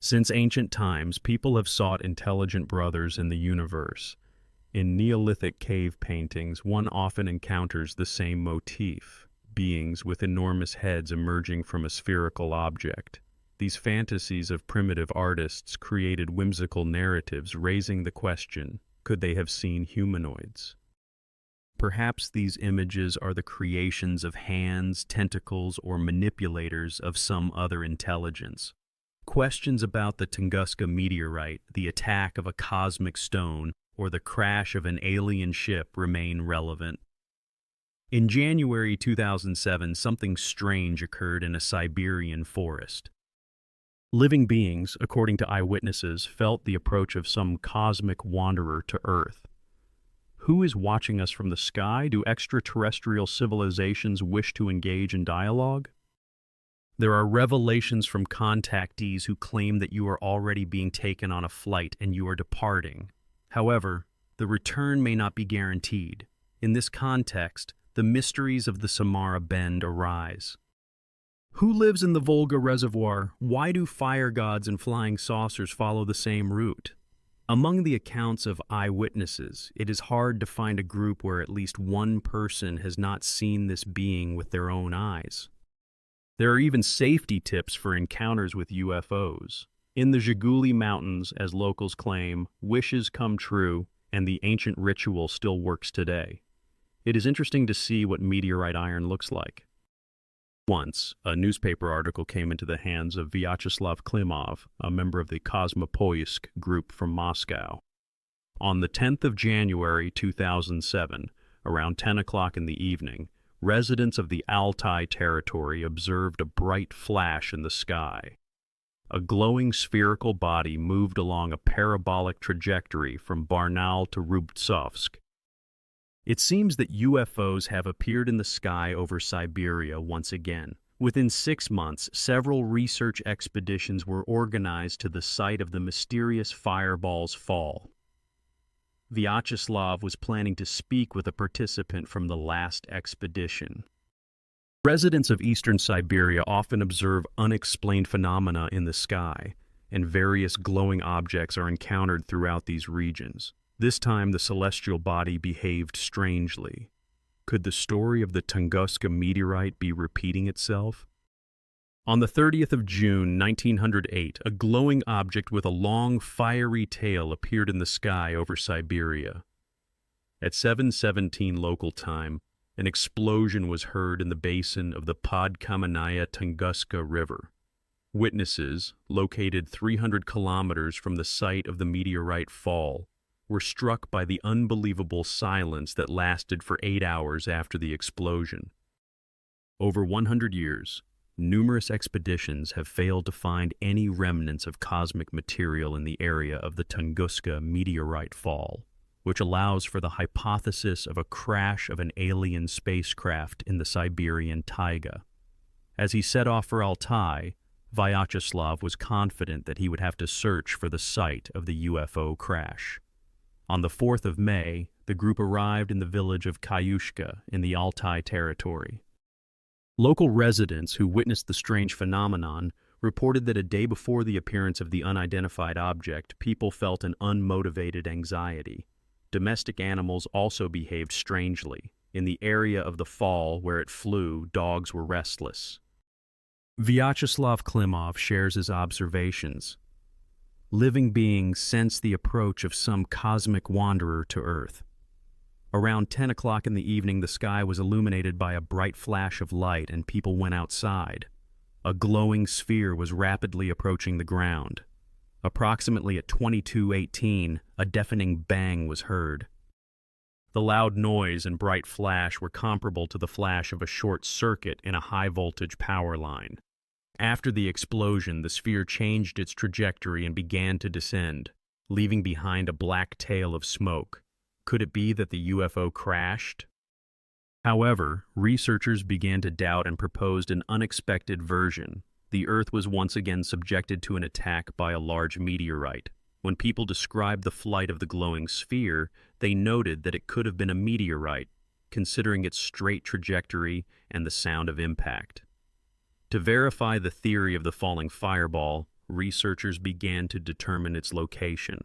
Since ancient times, people have sought intelligent brothers in the universe. In Neolithic cave paintings, one often encounters the same motif, beings with enormous heads emerging from a spherical object. These fantasies of primitive artists created whimsical narratives, raising the question, could they have seen humanoids? Perhaps these images are the creations of hands, tentacles, or manipulators of some other intelligence. Questions about the Tunguska meteorite, the attack of a cosmic stone, or the crash of an alien ship remain relevant. In January 2007, something strange occurred in a Siberian forest. Living beings, according to eyewitnesses, felt the approach of some cosmic wanderer to Earth. Who is watching us from the sky? Do extraterrestrial civilizations wish to engage in dialogue? There are revelations from contactees who claim that you are already being taken on a flight and you are departing. However, the return may not be guaranteed. In this context, the mysteries of the Samara Bend arise. Who lives in the Volga Reservoir? Why do fire gods and flying saucers follow the same route? Among the accounts of eyewitnesses, it is hard to find a group where at least one person has not seen this being with their own eyes. There are even safety tips for encounters with UFOs. In the Zhiguli Mountains, as locals claim, wishes come true, and the ancient ritual still works today. It is interesting to see what meteorite iron looks like. Once, a newspaper article came into the hands of Vyacheslav Klimov, a member of the Kosmopoisk group from Moscow. On the 10th of January 2007, around 10 o'clock in the evening, residents of the Altai territory observed a bright flash in the sky. A glowing spherical body moved along a parabolic trajectory from Barnaul to Rubtsovsk. It seems that UFOs have appeared in the sky over Siberia once again. Within 6 months, several research expeditions were organized to the site of the mysterious fireball's fall. Vyacheslav was planning to speak with a participant from the last expedition. Residents of eastern Siberia often observe unexplained phenomena in the sky, and various glowing objects are encountered throughout these regions. This time, the celestial body behaved strangely. Could the story of the Tunguska meteorite be repeating itself? On the 30th of June, 1908, a glowing object with a long, fiery tail appeared in the sky over Siberia. At 7:17 local time, an explosion was heard in the basin of the Podkamenaya Tunguska River. Witnesses, located 300 kilometers from the site of the meteorite fall, were struck by the unbelievable silence that lasted for 8 hours after the explosion. Over 100 years, numerous expeditions have failed to find any remnants of cosmic material in the area of the Tunguska meteorite fall, which allows for the hypothesis of a crash of an alien spacecraft in the Siberian taiga. As he set off for Altai, Vyacheslav was confident that he would have to search for the site of the UFO crash. On the 4th of May, the group arrived in the village of Kayushka in the Altai territory. Local residents who witnessed the strange phenomenon reported that a day before the appearance of the unidentified object, people felt an unmotivated anxiety. Domestic animals also behaved strangely. In the area of the fall where it flew, dogs were restless. Vyacheslav Klimov shares his observations. Living beings sense the approach of some cosmic wanderer to Earth. Around 10 o'clock in the evening, the sky was illuminated by a bright flash of light and people went outside. A glowing sphere was rapidly approaching the ground. Approximately at 22:18, a deafening bang was heard. The loud noise and bright flash were comparable to the flash of a short circuit in a high-voltage power line. After the explosion, the sphere changed its trajectory and began to descend, leaving behind a black tail of smoke. Could it be that the UFO crashed? However, researchers began to doubt and proposed an unexpected version. The Earth was once again subjected to an attack by a large meteorite. When people described the flight of the glowing sphere, they noted that it could have been a meteorite, considering its straight trajectory and the sound of impact. To verify the theory of the falling fireball, researchers began to determine its location.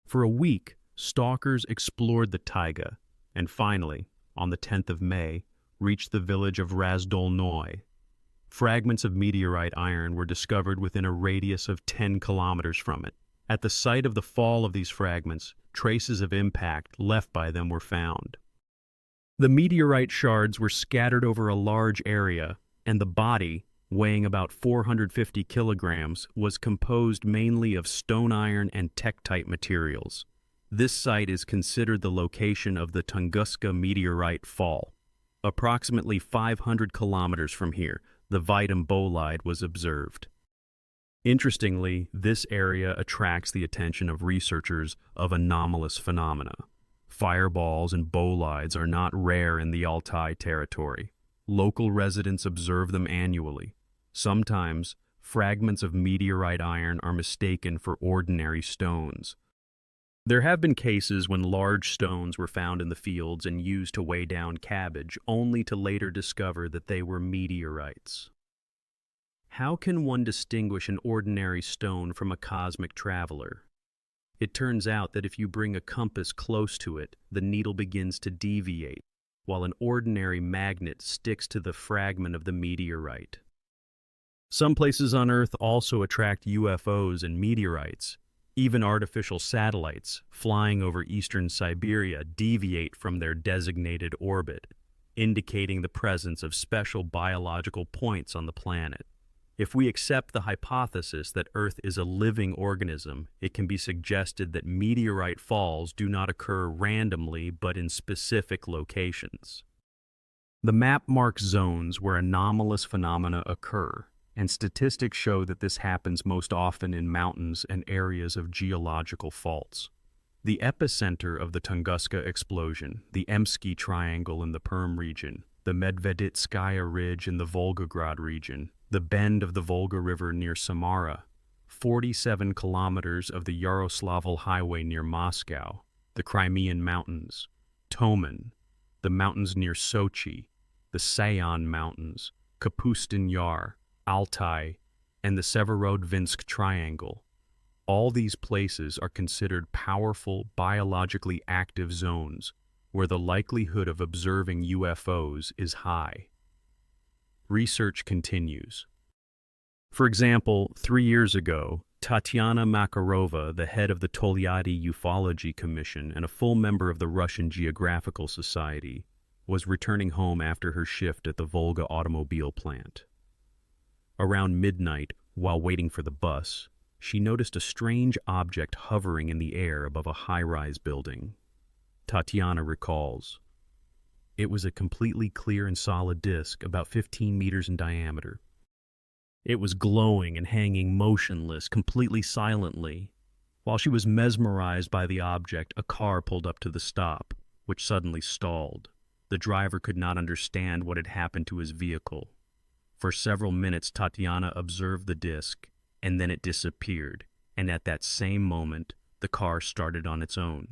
For a week, stalkers explored the taiga, and finally, on the 10th of May, reached the village of Razdolnoy. Fragments of meteorite iron were discovered within a radius of 10 kilometers from it. At the site of the fall of these fragments, traces of impact left by them were found. The meteorite shards were scattered over a large area, and the body, weighing about 450 kilograms, was composed mainly of stone iron and tektite materials. This site is considered the location of the Tunguska meteorite fall. Approximately 500 kilometers from here, the Vitum bolide was observed. Interestingly, this area attracts the attention of researchers of anomalous phenomena. Fireballs and bolides are not rare in the Altai territory. Local residents observe them annually. Sometimes, fragments of meteorite iron are mistaken for ordinary stones. There have been cases when large stones were found in the fields and used to weigh down cabbage, only to later discover that they were meteorites. How can one distinguish an ordinary stone from a cosmic traveler? It turns out that if you bring a compass close to it, the needle begins to deviate, while an ordinary magnet sticks to the fragment of the meteorite. Some places on Earth also attract UFOs and meteorites. Even artificial satellites flying over eastern Siberia deviate from their designated orbit, indicating the presence of special biological points on the planet. If we accept the hypothesis that Earth is a living organism, it can be suggested that meteorite falls do not occur randomly but in specific locations. The map marks zones where anomalous phenomena occur, and statistics show that this happens most often in mountains and areas of geological faults. The epicenter of the Tunguska explosion, the Emsky Triangle in the Perm region, the Medveditskaya Ridge in the Volgograd region, the bend of the Volga River near Samara, 47 kilometers of the Yaroslavl Highway near Moscow, the Crimean Mountains, Toman, the mountains near Sochi, the Sayan Mountains, Kapustin Yar, Altai, and the Severodvinsk Triangle. All these places are considered powerful, biologically active zones where the likelihood of observing UFOs is high. Research continues. For example, 3 years ago, Tatiana Makarova, the head of the Tolyatti Ufology Commission and a full member of the Russian Geographical Society, was returning home after her shift at the Volga automobile plant. Around midnight, while waiting for the bus, she noticed a strange object hovering in the air above a high-rise building. Tatiana recalls, "It was a completely clear and solid disk, about 15 meters in diameter. It was glowing and hanging motionless, completely silently. While she was mesmerized by the object, a car pulled up to the stop, which suddenly stalled. The driver could not understand what had happened to his vehicle. For several minutes, Tatiana observed the disk, and then it disappeared, and at that same moment, the car started on its own."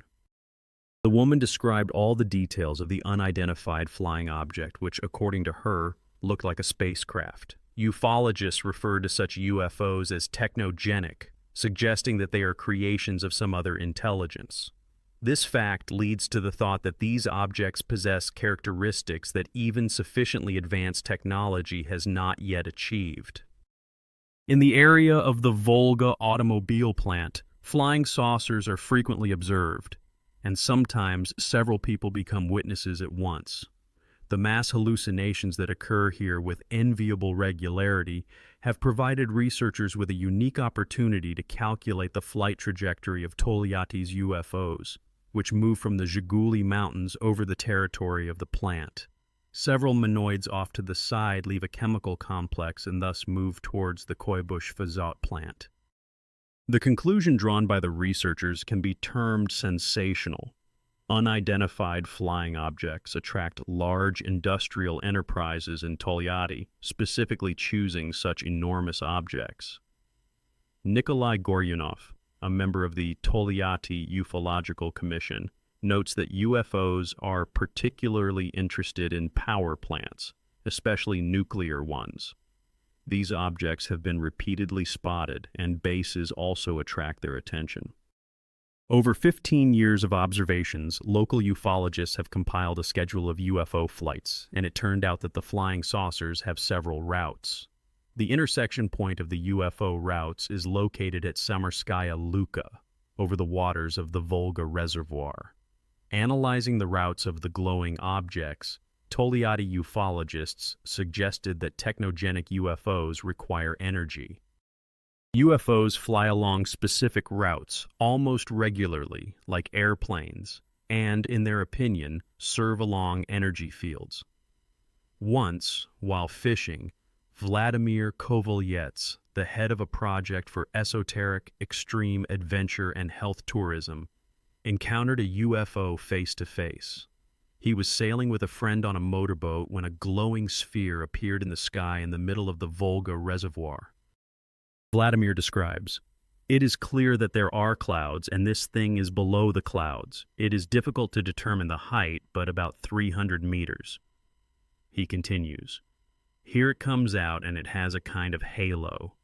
The woman described all the details of the unidentified flying object, which, according to her, looked like a spacecraft. Ufologists refer to such UFOs as technogenic, suggesting that they are creations of some other intelligence. This fact leads to the thought that these objects possess characteristics that even sufficiently advanced technology has not yet achieved. In the area of the Volga automobile plant, flying saucers are frequently observed, and sometimes several people become witnesses at once. The mass hallucinations that occur here with enviable regularity have provided researchers with a unique opportunity to calculate the flight trajectory of Tolyatti's UFOs, which move from the Zhiguli Mountains over the territory of the plant. Several monoids off to the side leave a chemical complex and thus move towards the Koibush Fazot plant. The conclusion drawn by the researchers can be termed sensational. Unidentified flying objects attract large industrial enterprises in Tolyatti, specifically choosing such enormous objects. Nikolai Goryunov, a member of the Tolyatti Ufological Commission, notes that UFOs are particularly interested in power plants, especially nuclear ones. These objects have been repeatedly spotted, and bases also attract their attention. Over 15 years of observations, local ufologists have compiled a schedule of UFO flights, and it turned out that the flying saucers have several routes. The intersection point of the UFO routes is located at Samarskaya Luka, over the waters of the Volga Reservoir. Analyzing the routes of the glowing objects, Togliatti ufologists suggested that technogenic UFOs require energy. UFOs fly along specific routes almost regularly, like airplanes, and, in their opinion, serve along energy fields. Once, while fishing, Vladimir Kovalyets, the head of a project for esoteric, extreme adventure and health tourism, encountered a UFO face-to-face. He was sailing with a friend on a motorboat when a glowing sphere appeared in the sky in the middle of the Volga Reservoir. Vladimir describes, "It is clear that there are clouds, and this thing is below the clouds. It is difficult to determine the height, but about 300 meters. He continues, "Here it comes out, and it has a kind of halo.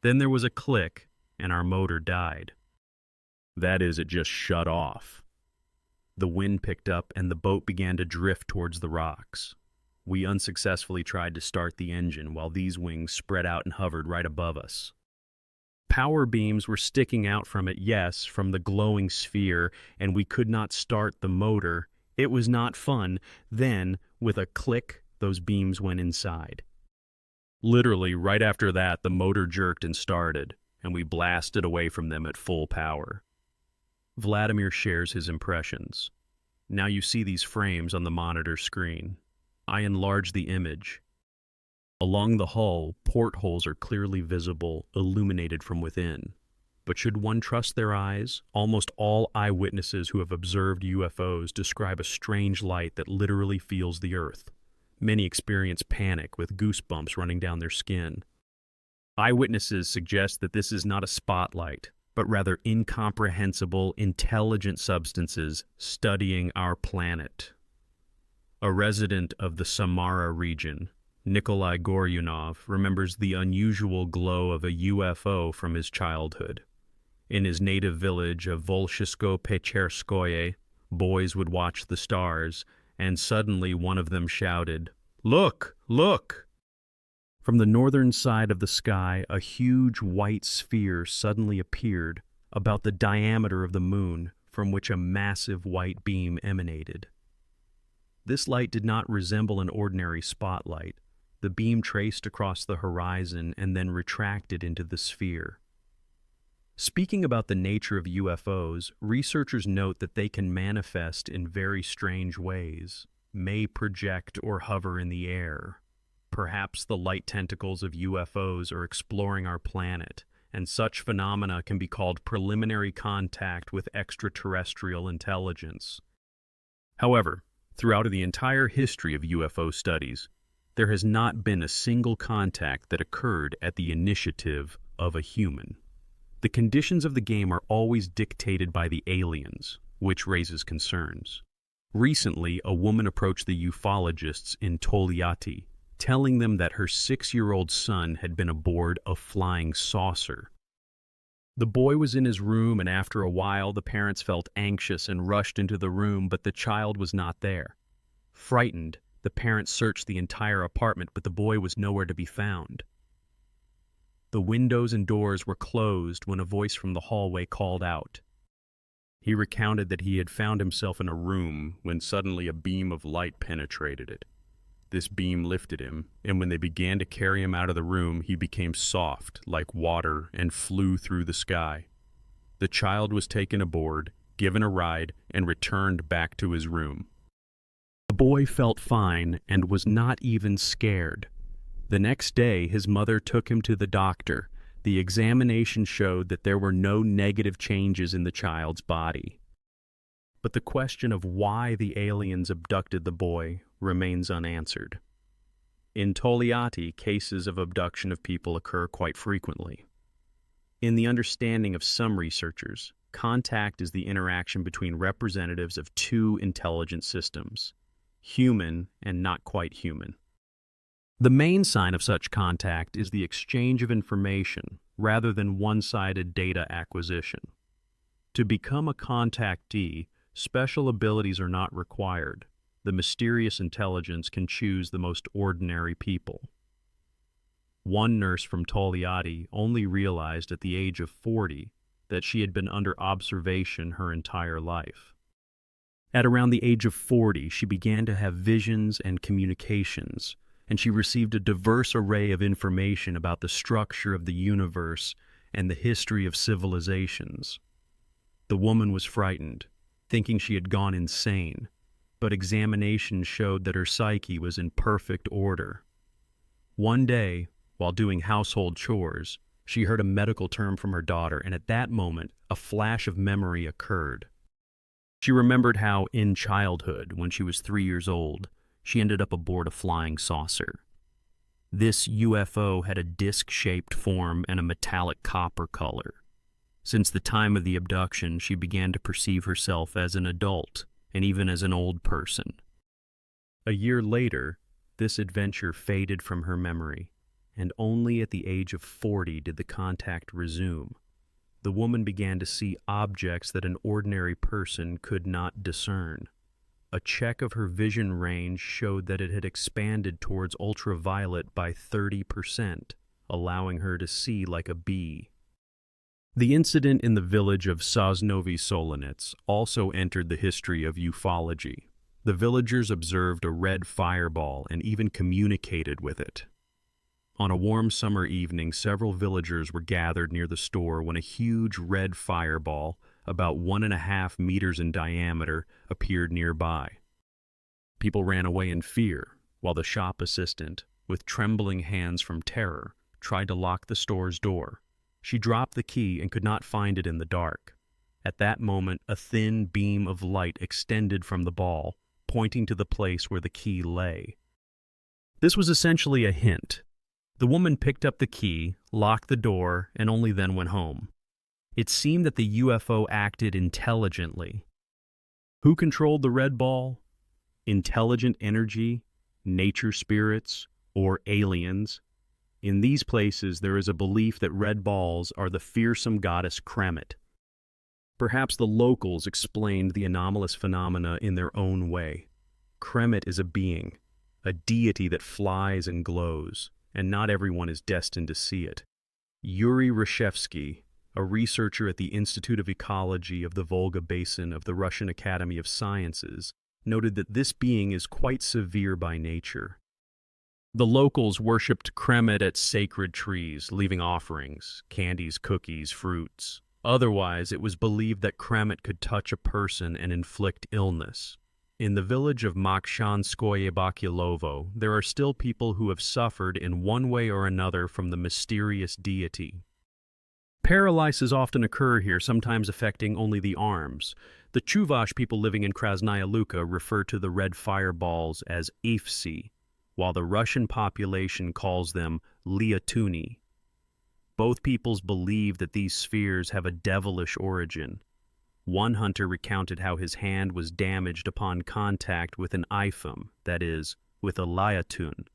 Then there was a click, and our motor died. That is, it just shut off. The wind picked up, and the boat began to drift towards the rocks. We unsuccessfully tried to start the engine while these wings spread out and hovered right above us. Power beams were sticking out from it, yes, from the glowing sphere, and we could not start the motor. It was not fun. Then, with a click, those beams went inside. Literally, right after that, the motor jerked and started, and we blasted away from them at full power." Vladimir shares his impressions. "Now you see these frames on the monitor screen. I enlarge the image. Along the hull, portholes are clearly visible, illuminated from within. But should one trust their eyes? Almost all eyewitnesses who have observed UFOs describe a strange light that literally feels the earth. Many experience panic with goosebumps running down their skin. Eyewitnesses suggest that this is not a spotlight, but rather incomprehensible, intelligent substances studying our planet." A resident of the Samara region, Nikolai Goryunov, remembers the unusual glow of a UFO from his childhood. In his native village of Volshisko-Pecherskoye, boys would watch the stars, and suddenly one of them shouted, "Look! Look!" From the northern side of the sky, a huge white sphere suddenly appeared, about the diameter of the moon, from which a massive white beam emanated. This light did not resemble an ordinary spotlight. The beam traced across the horizon and then retracted into the sphere. Speaking about the nature of UFOs, researchers note that they can manifest in very strange ways, may project or hover in the air. Perhaps the light tentacles of UFOs are exploring our planet, and such phenomena can be called preliminary contact with extraterrestrial intelligence. However, throughout the entire history of UFO studies, there has not been a single contact that occurred at the initiative of a human. The conditions of the game are always dictated by the aliens, which raises concerns. Recently, a woman approached the ufologists in Togliatti, telling them that her 6-year-old son had been aboard a flying saucer. The boy was in his room, and after a while the parents felt anxious and rushed into the room, but the child was not there. Frightened, the parents searched the entire apartment, but the boy was nowhere to be found. The windows and doors were closed when a voice from the hallway called out. He recounted that he had found himself in a room when suddenly a beam of light penetrated it. This beam lifted him, and when they began to carry him out of the room, he became soft, like water, and flew through the sky. The child was taken aboard, given a ride, and returned back to his room. The boy felt fine and was not even scared. The next day, his mother took him to the doctor. The examination showed that there were no negative changes in the child's body. But the question of why the aliens abducted the boy remains unanswered. In Togliatti, cases of abduction of people occur quite frequently. In the understanding of some researchers, contact is the interaction between representatives of two intelligent systems, human and not quite human. The main sign of such contact is the exchange of information rather than one-sided data acquisition. To become a contactee, special abilities are not required. The mysterious intelligence can choose the most ordinary people. One nurse from Togliatti only realized at the age of 40 that she had been under observation her entire life. At around the age of 40, she began to have visions and communications, and she received a diverse array of information about the structure of the universe and the history of civilizations. The woman was frightened, thinking she had gone insane, but examination showed that her psyche was in perfect order. One day, while doing household chores, she heard a medical term from her daughter, and at that moment, a flash of memory occurred. She remembered how, in childhood, when she was 3 years old, she ended up aboard a flying saucer. This UFO had a disc-shaped form and a metallic copper color. Since the time of the abduction, she began to perceive herself as an adult and even as an old person. A year later, this adventure faded from her memory, and only at the age of 40 did the contact resume. The woman began to see objects that an ordinary person could not discern. A check of her vision range showed that it had expanded towards ultraviolet by 30%, allowing her to see like a bee. The incident in the village of Sosnovi Solonits also entered the history of ufology. The villagers observed a red fireball and even communicated with it. On a warm summer evening, several villagers were gathered near the store when a huge red fireball, about 1.5 meters in diameter, appeared nearby. People ran away in fear, while the shop assistant, with trembling hands from terror, tried to lock the store's door. She dropped the key and could not find it in the dark. At that moment, a thin beam of light extended from the ball, pointing to the place where the key lay. This was essentially a hint. The woman picked up the key, locked the door, and only then went home. It seemed that the UFO acted intelligently. Who controlled the red ball? Intelligent energy, nature spirits, or aliens? In these places, there is a belief that red balls are the fearsome goddess Kremet. Perhaps the locals explained the anomalous phenomena in their own way. Kremet is a being, a deity that flies and glows, and not everyone is destined to see it. Yuri Reshevsky, a researcher at the Institute of Ecology of the Volga Basin of the Russian Academy of Sciences, noted that this being is quite severe by nature. The locals worshipped Kremet at sacred trees, leaving offerings, candies, cookies, fruits. Otherwise, it was believed that Kremet could touch a person and inflict illness. In the village of Makshanskoye Bakylovo, there are still people who have suffered in one way or another from the mysterious deity. Paralysis often occur here, sometimes affecting only the arms. The Chuvash people living in Krasnaya Luka refer to the red fireballs as ifsi, while the Russian population calls them liatuni. Both peoples believe that these spheres have a devilish origin. One hunter recounted how his hand was damaged upon contact with an ifum, that is, with a liatun.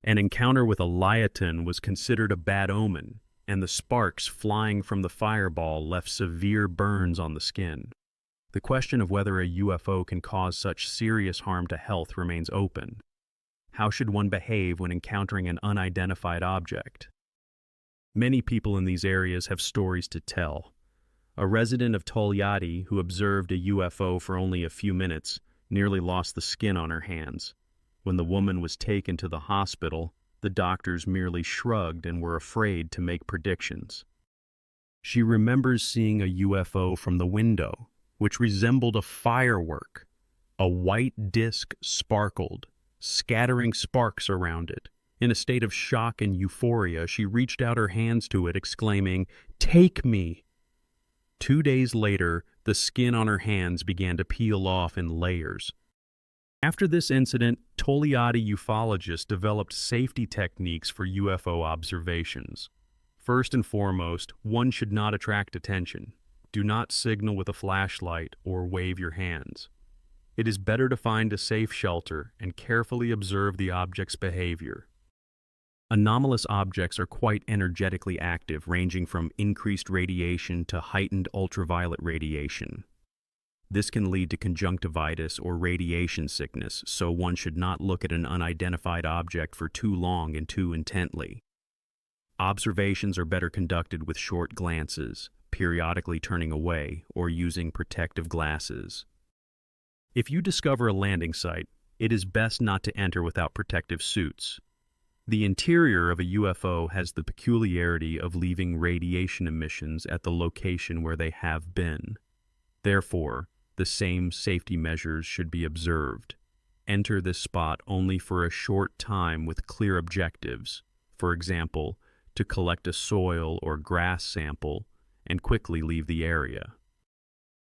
An encounter with a liatun was considered a bad omen, and the sparks flying from the fireball left severe burns on the skin. The question of whether a UFO can cause such serious harm to health remains open. How should one behave when encountering an unidentified object? Many people in these areas have stories to tell. A resident of Togliatti who observed a UFO for only a few minutes nearly lost the skin on her hands. When the woman was taken to the hospital, the doctors merely shrugged and were afraid to make predictions. She remembers seeing a UFO from the window, which resembled a firework. A white disc sparkled, scattering sparks around it. In a state of shock and euphoria, she reached out her hands to it, exclaiming, "Take me!" 2 days later, the skin on her hands began to peel off in layers. After this incident, Togliatti ufologists developed safety techniques for UFO observations. First and foremost, one should not attract attention. Do not signal with a flashlight or wave your hands. It is better to find a safe shelter and carefully observe the object's behavior. Anomalous objects are quite energetically active, ranging from increased radiation to heightened ultraviolet radiation. This can lead to conjunctivitis or radiation sickness, so one should not look at an unidentified object for too long and too intently. Observations are better conducted with short glances, periodically turning away, or using protective glasses. If you discover a landing site, it is best not to enter without protective suits. The interior of a UFO has the peculiarity of leaving radiation emissions at the location where they have been. Therefore, the same safety measures should be observed. Enter this spot only for a short time with clear objectives, for example, to collect a soil or grass sample, and quickly leave the area.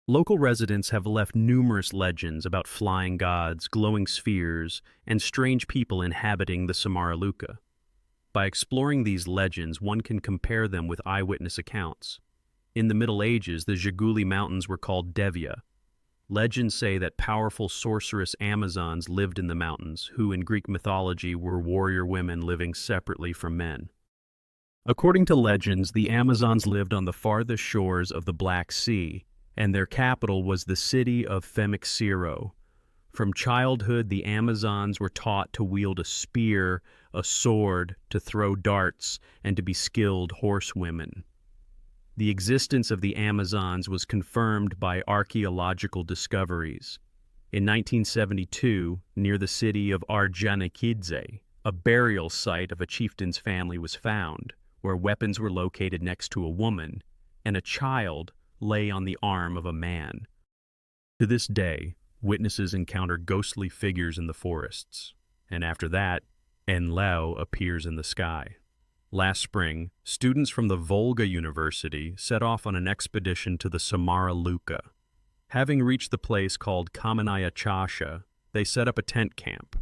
Local residents have left numerous legends about flying gods, glowing spheres, and strange people inhabiting the Samaruca. By exploring these legends, one can compare them with eyewitness accounts. In the Middle Ages, the Jaguli Mountains were called Devia. Legends say that powerful sorceress Amazons lived in the mountains, who in Greek mythology were warrior women living separately from men. According to legends, the Amazons lived on the farthest shores of the Black Sea, and their capital was the city of Themyscira. From childhood, the Amazons were taught to wield a spear, a sword, to throw darts, and to be skilled horsewomen. The existence of the Amazons was confirmed by archaeological discoveries. In 1972, near the city of Orджоникидзе, a burial site of a chieftain's family was found, where weapons were located next to a woman, and a child lay on the arm of a man. To this day, witnesses encounter ghostly figures in the forests, and after that, Enlil appears in the sky. Last spring, students from the Volga University set off on an expedition to the Samaruca. Having reached the place called Kamenaya Chasha, they set up a tent camp.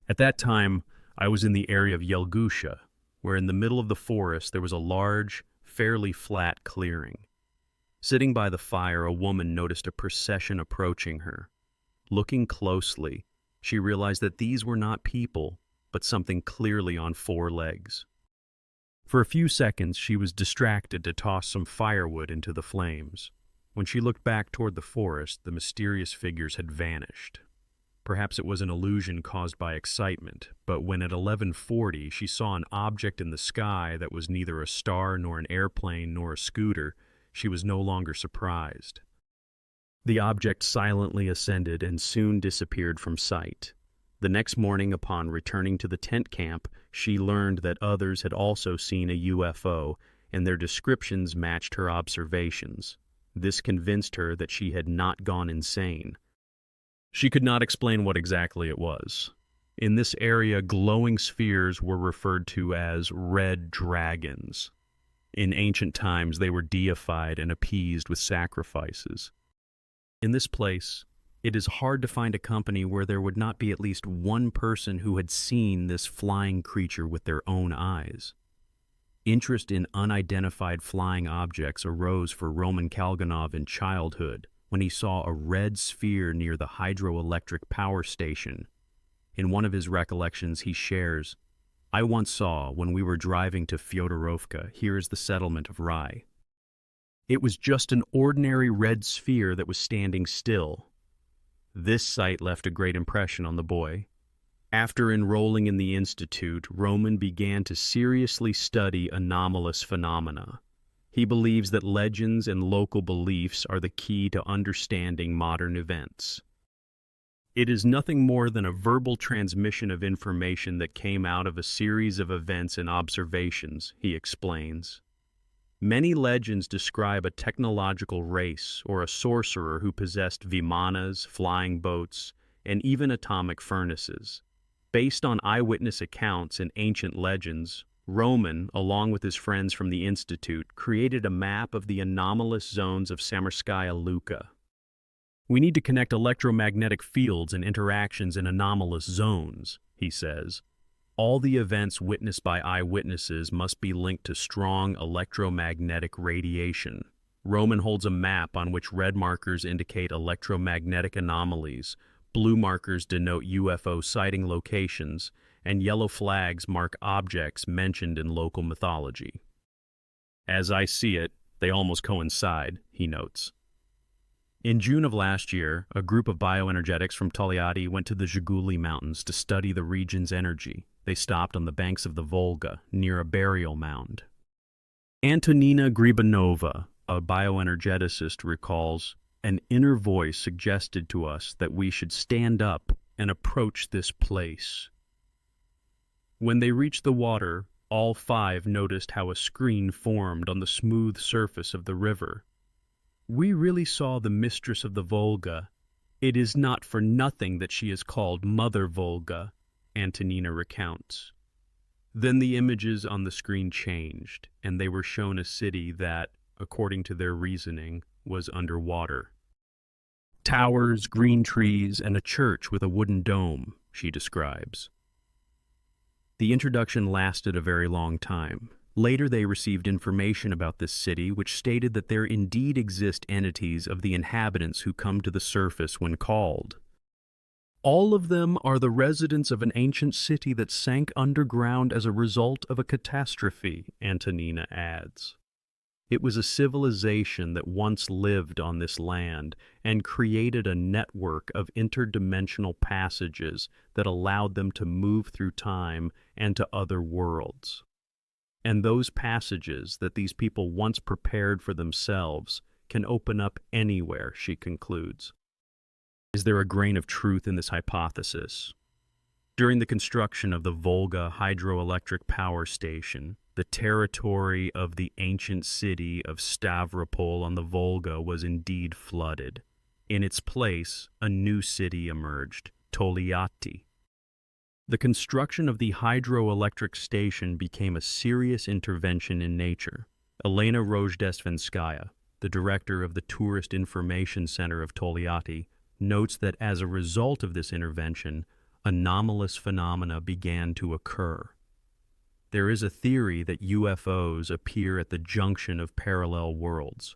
At that time, I was in the area of Yelgusha, where in the middle of the forest there was a large, fairly flat clearing. Sitting by the fire, a woman noticed a procession approaching her. Looking closely, she realized that these were not people, but something clearly on four legs. For a few seconds, she was distracted to toss some firewood into the flames. When she looked back toward the forest, the mysterious figures had vanished. Perhaps it was an illusion caused by excitement, but when at 11:40 she saw an object in the sky that was neither a star nor an airplane nor a scooter, she was no longer surprised. The object silently ascended and soon disappeared from sight. The next morning, upon returning to the tent camp, she learned that others had also seen a UFO, and their descriptions matched her observations. This convinced her that she had not gone insane. She could not explain what exactly it was. In this area, glowing spheres were referred to as red dragons. In ancient times, they were deified and appeased with sacrifices. In this place, it is hard to find a company where there would not be at least one person who had seen this flying creature with their own eyes. Interest in unidentified flying objects arose for Roman Kalganov in childhood when he saw a red sphere near the hydroelectric power station. In one of his recollections, he shares, "I once saw, when we were driving to Fyodorovka, here is the settlement of Rye. It was just an ordinary red sphere that was standing still." This sight left a great impression on the boy. After enrolling in the institute, Roman began to seriously study anomalous phenomena. He believes that legends and local beliefs are the key to understanding modern events. It is nothing more than a verbal transmission of information that came out of a series of events and observations, he explains. Many legends describe a technological race or a sorcerer who possessed vimanas, flying boats, and even atomic furnaces. Based on eyewitness accounts and ancient legends, Roman, along with his friends from the Institute, created a map of the anomalous zones of Samarskaya Luka. "We need to connect electromagnetic fields and interactions in anomalous zones," he says. "All the events witnessed by eyewitnesses must be linked to strong electromagnetic radiation. Roman holds a map on which red markers indicate electromagnetic anomalies, blue markers denote UFO sighting locations, and yellow flags mark objects mentioned in local mythology. As I see it, they almost coincide, he notes. In June of last year, a group of bioenergetics from Togliatti went to the Zhiguli Mountains to study the region's energy. They stopped on the banks of the Volga, near a burial mound. Antonina Gribanova, a bioenergeticist, recalls, "An inner voice suggested to us that we should stand up and approach this place." When they reached the water, all five noticed how a screen formed on the smooth surface of the river. "We really saw the mistress of the Volga. It is not for nothing that she is called Mother Volga," Antonina recounts. Then the images on the screen changed, and they were shown a city that, according to their reasoning, was underwater. "Towers, green trees, and a church with a wooden dome," she describes. The introduction lasted a very long time. Later they received information about this city which stated that there indeed exist entities of the inhabitants who come to the surface when called. "All of them are the residents of an ancient city that sank underground as a result of a catastrophe," Antonina adds. It was a civilization that once lived on this land and created a network of interdimensional passages that allowed them to move through time and to other worlds. And those passages that these people once prepared for themselves can open up anywhere, she concludes. Is there a grain of truth in this hypothesis? During the construction of the Volga hydroelectric power station, the territory of the ancient city of Stavropol on the Volga was indeed flooded. In its place, a new city emerged, Togliatti. The construction of the hydroelectric station became a serious intervention in nature. Elena Rojdestvenskaya, the director of the Tourist Information Center of Togliatti, notes that as a result of this intervention, anomalous phenomena began to occur. There is a theory that UFOs appear at the junction of parallel worlds.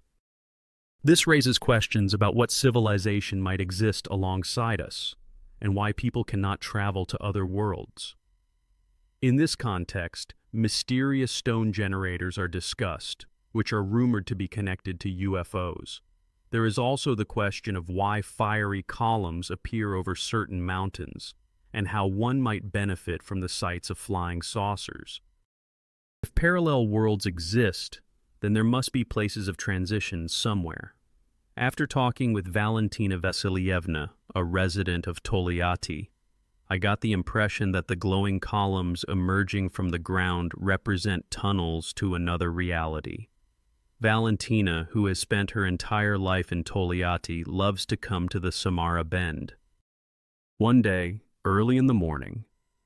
This raises questions about what civilization might exist alongside us, and why people cannot travel to other worlds. In this context, mysterious stone generators are discussed, which are rumored to be connected to UFOs. There is also the question of why fiery columns appear over certain mountains, and how one might benefit from the sights of flying saucers. If parallel worlds exist, then there must be places of transition somewhere. After talking with Valentina Vasilyevna, a resident of Togliatti, I got the impression that the glowing columns emerging from the ground represent tunnels to another reality. Valentina, who has spent her entire life in Togliatti, loves to come to the Samara Bend. One day, early in the morning,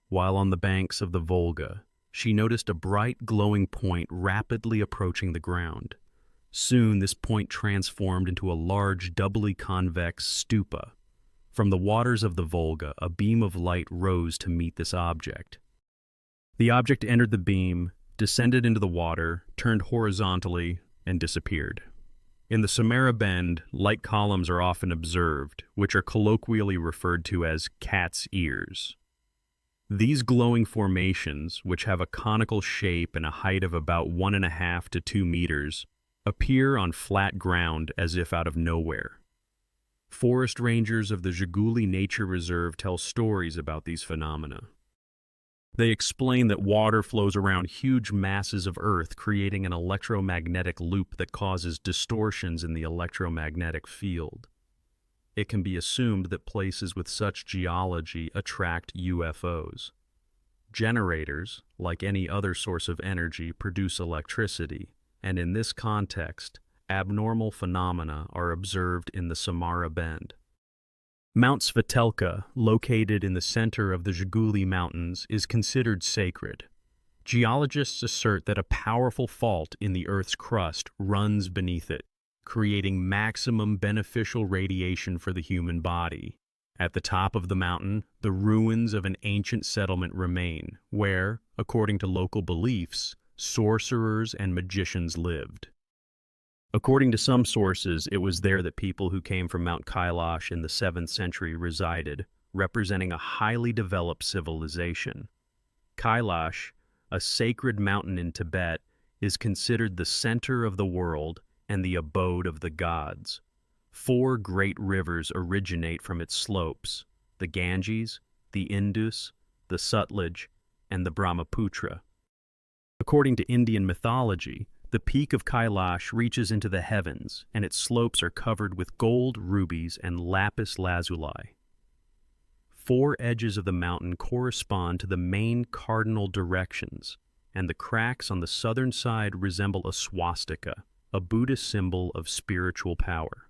while on the banks of the Volga, she noticed a bright glowing point rapidly approaching the ground. Soon this point transformed into a large, doubly convex stupa. From the waters of the Volga, a beam of light rose to meet this object. The object entered the beam, descended into the water, turned horizontally, and disappeared. In the Samara Bend, light columns are often observed, which are colloquially referred to as cat's ears. These glowing formations, which have a conical shape and a height of about 1.5 to 2 meters, appear on flat ground as if out of nowhere. Forest rangers of the Zhiguli Nature Reserve tell stories about these phenomena. They explain that water flows around huge masses of Earth, creating an electromagnetic loop that causes distortions in the electromagnetic field. It can be assumed that places with such geology attract UFOs. Generators, like any other source of energy, produce electricity, and in this context, abnormal phenomena are observed in the Samara Bend. Mount Svetelka, located in the center of the Zhiguli Mountains, is considered sacred. Geologists assert that a powerful fault in the Earth's crust runs beneath it, creating maximum beneficial radiation for the human body. At the top of the mountain, the ruins of an ancient settlement remain, where, according to local beliefs, sorcerers and magicians lived. According to some sources, it was there that people who came from Mount Kailash in the 7th century resided, representing a highly developed civilization. Kailash, a sacred mountain in Tibet, is considered the center of the world and the abode of the gods. 4 great rivers originate from its slopes: the Ganges, the Indus, the Sutlej, and the Brahmaputra. According to Indian mythology, the peak of Kailash reaches into the heavens, and its slopes are covered with gold, rubies, and lapis lazuli. 4 edges of the mountain correspond to the main cardinal directions, and the cracks on the southern side resemble a swastika, a Buddhist symbol of spiritual power.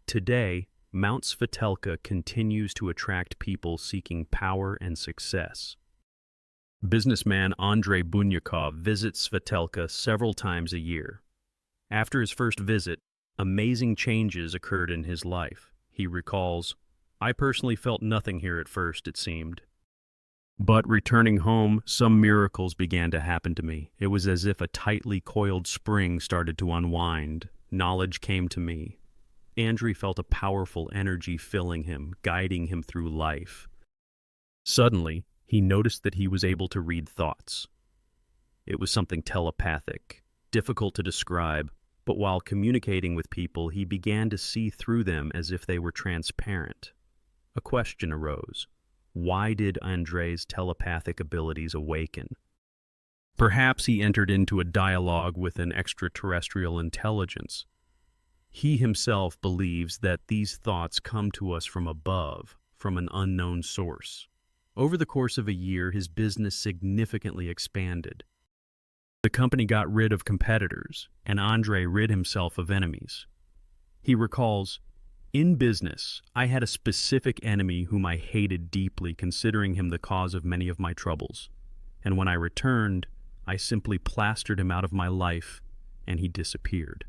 Today, Mount Svitelka continues to attract people seeking power and success. Businessman Andrei Bunyakov visits Svitelka several times a year. After his first visit, amazing changes occurred in his life. He recalls, "I personally felt nothing here at first, it seemed. But returning home, some miracles began to happen to me. It was as if a tightly coiled spring started to unwind. Knowledge came to me." Andrei felt a powerful energy filling him, guiding him through life. Suddenly, he noticed that he was able to read thoughts. It was something telepathic, difficult to describe, but while communicating with people, he began to see through them as if they were transparent. A question arose. Why did Andrei's telepathic abilities awaken? Perhaps he entered into a dialogue with an extraterrestrial intelligence. He himself believes that these thoughts come to us from above, from an unknown source. Over the course of a year, his business significantly expanded. The company got rid of competitors, and Andrei rid himself of enemies. He recalls, "In business, I had a specific enemy whom I hated deeply, considering him the cause of many of my troubles. And when I returned, I simply plastered him out of my life, and he disappeared."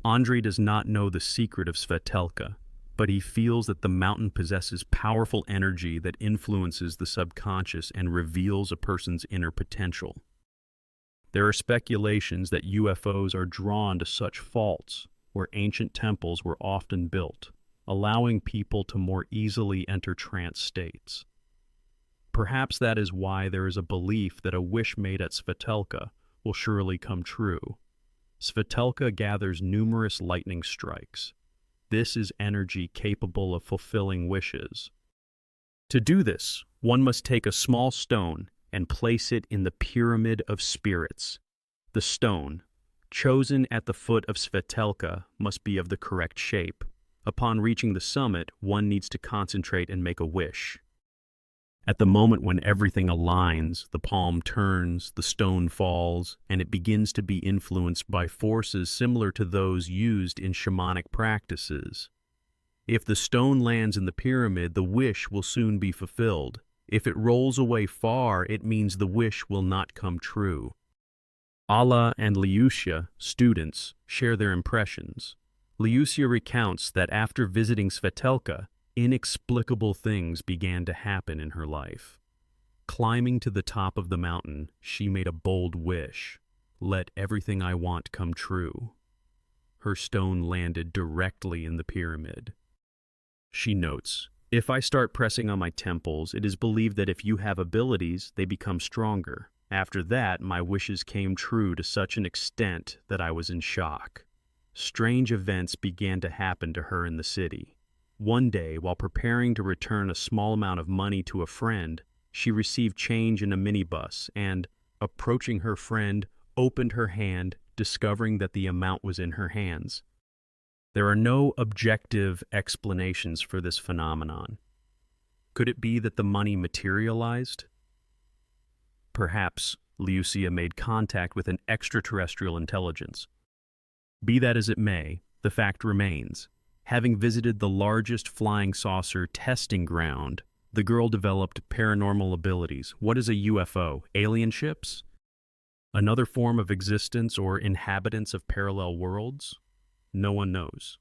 Andrei does not know the secret of Svitelka, but he feels that the mountain possesses powerful energy that influences the subconscious and reveals a person's inner potential. There are speculations that UFOs are drawn to such faults, where ancient temples were often built, allowing people to more easily enter trance states. Perhaps that is why there is a belief that a wish made at Svitelka will surely come true. Svitelka gathers numerous lightning strikes. This is energy capable of fulfilling wishes. To do this, one must take a small stone and place it in the pyramid of spirits. The stone, chosen at the foot of Svitelka, must be of the correct shape. Upon reaching the summit, one needs to concentrate and make a wish. At the moment when everything aligns, the palm turns, the stone falls, and it begins to be influenced by forces similar to those used in shamanic practices. If the stone lands in the pyramid, the wish will soon be fulfilled. If it rolls away far, it means the wish will not come true. Alla and Liusia, students, share their impressions. Liusia recounts that after visiting Svitelka, inexplicable things began to happen in her life. Climbing to the top of the mountain, she made a bold wish: "Let everything I want come true." Her stone landed directly in the pyramid. She notes, "If I start pressing on my temples, it is believed that if you have abilities, they become stronger. After that, my wishes came true to such an extent that I was in shock." Strange events began to happen to her in the city. One day, while preparing to return a small amount of money to a friend, she received change in a minibus and, approaching her friend, opened her hand, discovering that the amount was in her hands. There are no objective explanations for this phenomenon. Could it be that the money materialized? Perhaps Liusia made contact with an extraterrestrial intelligence. Be that as it may, the fact remains. Having visited the largest flying saucer testing ground, the girl developed paranormal abilities. What is a UFO? Alien ships? Another form of existence or inhabitants of parallel worlds? No one knows.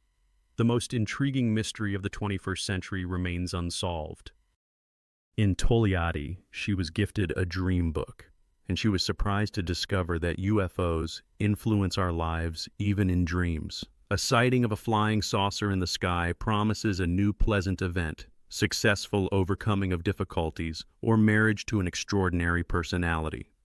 The most intriguing mystery of the 21st century remains unsolved. In Togliatti, she was gifted a dream book, and she was surprised to discover that UFOs influence our lives even in dreams. A sighting of a flying saucer in the sky promises a new pleasant event, successful overcoming of difficulties, or marriage to an extraordinary personality.